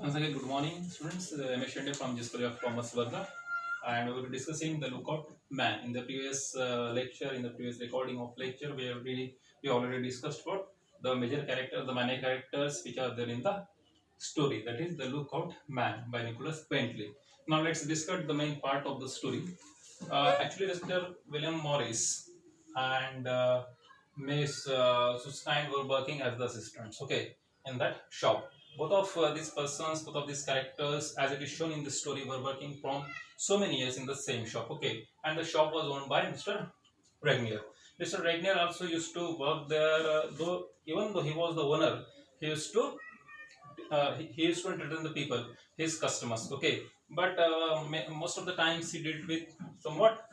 Once again, good morning, students. I'm Shende from School of Commerce, Varna, and we will be discussing the lookout man. In the previous lecture, in the previous recording of lecture, we already discussed about the major character, the minor characters which are there in the story. That is the lookout man by Nicholas Bentley. Now let's discuss the main part of the story. Actually, Mr. William Morris and Miss Susskind were working as the assistants. Okay, in that shop. Both of these persons, both of these characters, as it is shown in the story, were working from so many years in the same shop. Okay, and the shop was owned by Mr. Regnier. Mr. Regnier also used to work there, though even though he was the owner, he used to he used to entertain the people, his customers. Okay, but most of the times he did with somewhat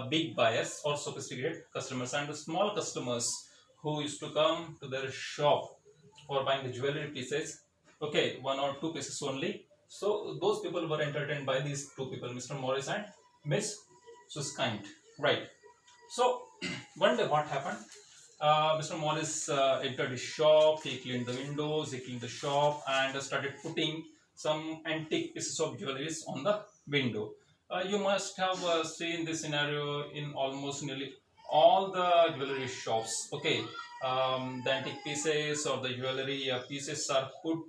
big buyers or sophisticated customers, and the small customers who used to come to their shop for buying the jewelry pieces. Okay, one or two pieces only. So those people were entertained by these two people, Mr. Morris and Miss Suskind. Right. So one day what happened? Mr. Morris entered his shop, he cleaned the windows, he cleaned the shop and started putting some antique pieces of jewelry on the window. You must have seen this scenario in almost nearly all the jewelry shops. Okay, the antique pieces or the jewelry pieces are put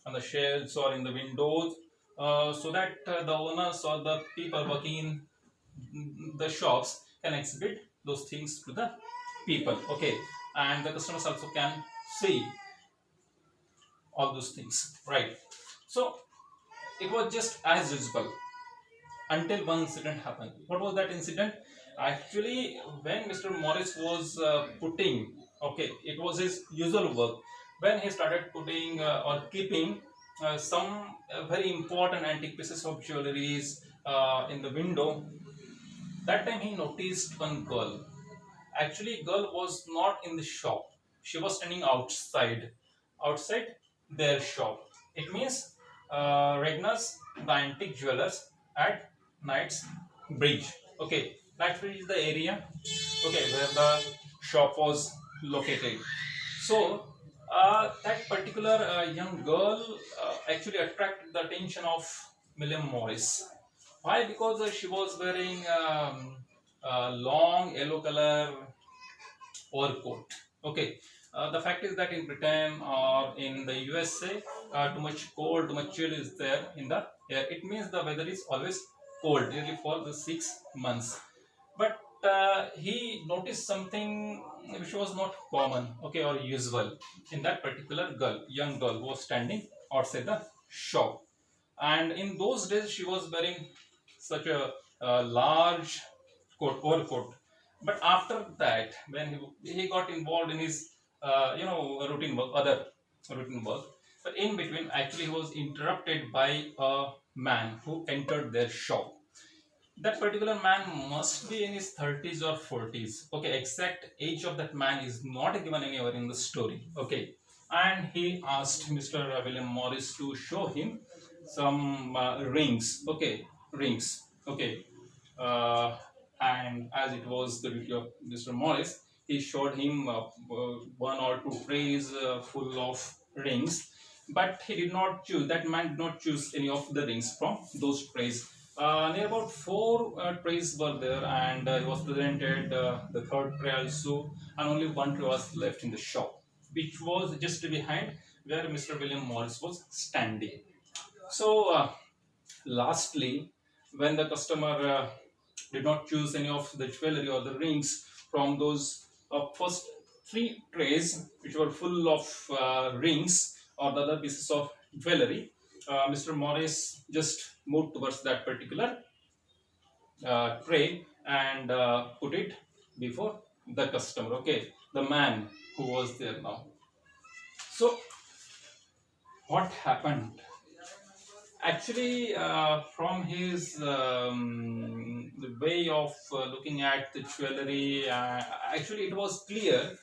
on the shelves or in the windows so that the owners or the people working in the shops can exhibit those things to the people. Okay, and the customers also can see all those things, right? So it was just as usual until one incident happened. What was that incident? Actually, when Mr. Morris was putting, okay, it was his usual work. When he started putting or keeping some very important antique pieces of jewelries in the window, that time he noticed one girl. Actually, girl was not in the shop. She was standing outside their shop. It means Regner's, the antique jewelers at Knight's Bridge. Okay, Knight's Bridge is the area. Okay, where the shop was located. So that particular young girl actually attracted the attention of William Morris. Why? Because she was wearing a long yellow color overcoat. Okay. The fact is that in Britain or in the USA, too much cold, too much chill is there in the air. It means the weather is always cold, nearly for the 6 months. But he noticed something which was not common, okay, or usual in that particular girl, young girl who was standing outside the shop. And in those days, she was wearing such a large overcoat. But after that, when he got involved in his routine work, other routine work, but in between, actually, he was interrupted by a man who entered their shop. That particular man must be in his 30s or 40s. Okay, exact age of that man is not given anywhere in the story. Okay, and he asked Mr. William Morris to show him some rings. Okay, rings. Okay, uh, and as it was the duty of Mr. Morris, he showed him one or two trays full of rings, but he did not choose. That man did not choose any of the rings from those trays. Near about four trays were there, and he was presented the third tray also, and only one tray was left in the shop, which was just behind where Mr. William Morris was standing. So, lastly, when the customer did not choose any of the jewelry or the rings from those first three trays, which were full of rings or the other pieces of jewelry, Mr. Morris just moved towards that particular tray and put it before the customer. Okay, the man who was there now. So, what happened? Actually, from his the way of looking at the jewelry, actually it was clear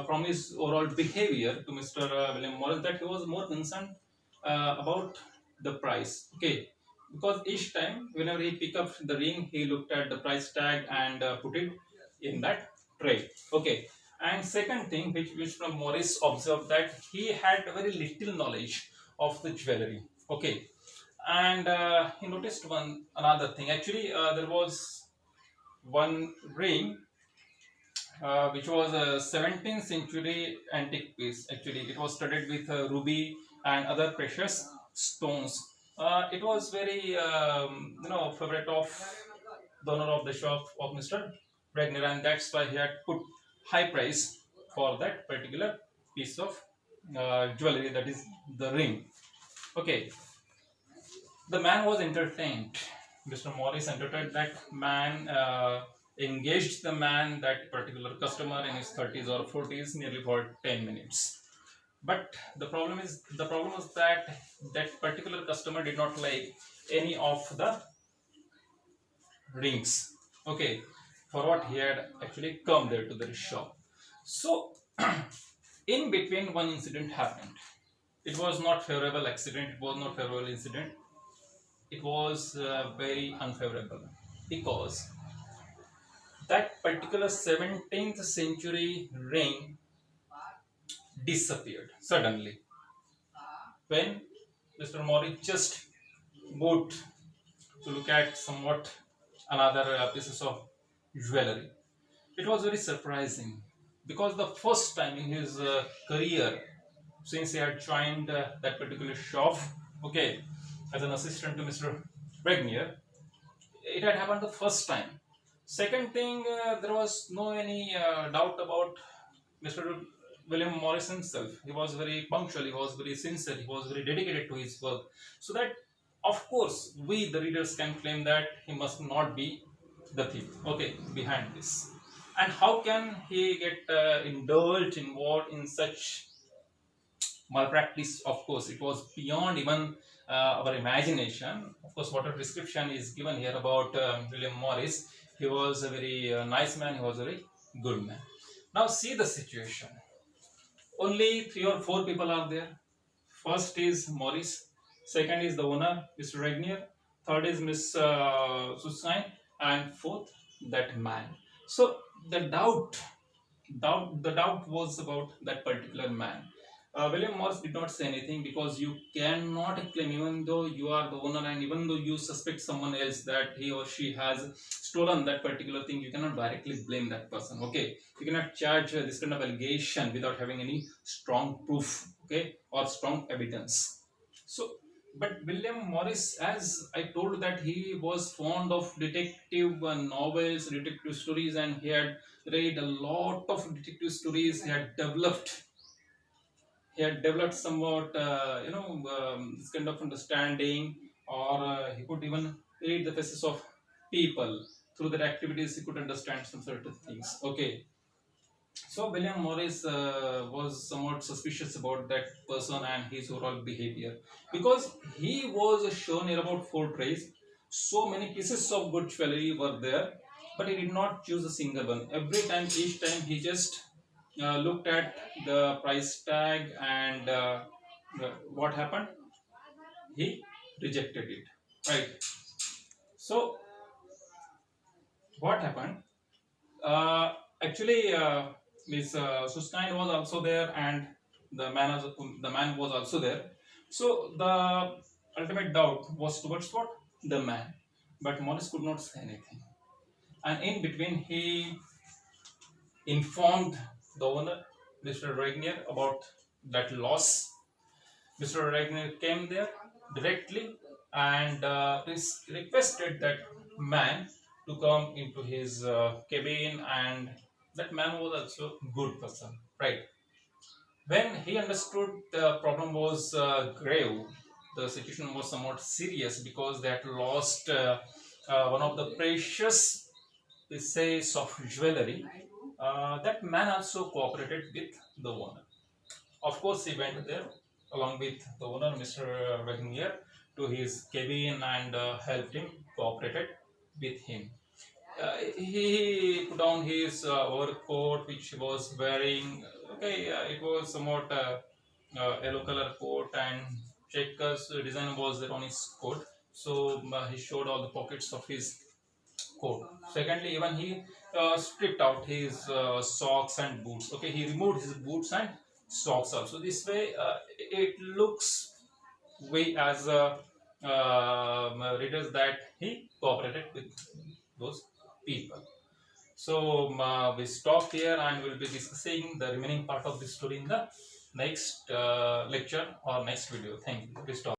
from his overall behavior to Mr. William Morris that he was more concerned about the price. Okay, because each time whenever he picked up the ring, he looked at the price tag and put it in that tray. Okay, and second thing which Mr. Morris observed, that he had very little knowledge of the jewelry. Okay, and he noticed one another thing. Actually, there was one ring which was a 17th century antique piece. Actually, it was studded with ruby and other precious stones. It was very, favorite of the owner of the shop of Mr. Regner, and that's why he had put high price for that particular piece of jewelry, that is the ring. Okay, the man was entertained. Mr. Morris entertained that man, engaged the man, that particular customer, in his 30s or 40s, nearly for 10 minutes. But the problem was that that particular customer did not like any of the rings. Okay, for what he had actually come there to the shop. So, in between, one incident happened. It was not favorable accident. It was not favorable incident. It was very unfavorable because that particular 17th century ring disappeared suddenly when Mr. Mori just moved to look at somewhat another pieces of jewelry. It was very surprising because the first time in his career, since he had joined that particular shop, okay, as an assistant to Mr. Regnier, it had happened the first time. Second thing, there was no any doubt about Mr. William Morris himself. He was very punctual, he was very sincere, he was very dedicated to his work. So that, of course, we the readers can claim that he must not be the thief, okay, behind this. And how can he get indulged, involved in such malpractice? Of course, it was beyond even our imagination. Of course, what a description is given here about William Morris. He was a very nice man, he was a very good man. Now see the situation. Only three or four people are there. First is Morris, second is the owner, Mr. Regnier, third is Miss Susan, and fourth, that man. So the doubt was about that particular man. William Morris did not say anything because you cannot claim, even though you are the owner and even though you suspect someone else that he or she has stolen that particular thing, you cannot directly blame that person. Okay, you cannot charge this kind of allegation without having any strong proof, okay, or strong evidence. So, but William Morris, as I told, that he was fond of detective novels, detective stories, and he had read a lot of detective stories. He had developed somewhat, this kind of understanding, or he could even read the faces of people. Through their activities, he could understand some certain things. Okay, so William Morris was somewhat suspicious about that person and his overall behavior because he was shown here about four trays. So many pieces of good jewelry were there, but he did not choose a single one. Every time, each time, he just looked at the price tag and what happened? He rejected it. Right. So what happened? Uh, Actually, Miss Sustained was also there, and the man was also there. So the ultimate doubt was towards what? The man. But Morris could not say anything. And in between, he informed the owner, Mr. Regnier, about that loss. Mr. Regnier came there directly and requested that man to come into his cabin, and that man was also a good person, right? When he understood the problem was grave, the situation was somewhat serious because they had lost one of the precious pieces of jewelry. That man also cooperated with the owner. Of course, he went there along with the owner, Mr. Wagner, to his cabin and helped him, cooperated with him. He put on his overcoat, which he was wearing. Okay, it was somewhat yellow color coat, and checkers design was there on his coat. So he showed all the pockets of his coat. Secondly, even he stripped out his socks and boots. Okay, he removed his boots and socks also. This way, it looks we as readers that he cooperated with those people. So we stop here and we'll be discussing the remaining part of the story in the next lecture or next video. Thank you. Please stop.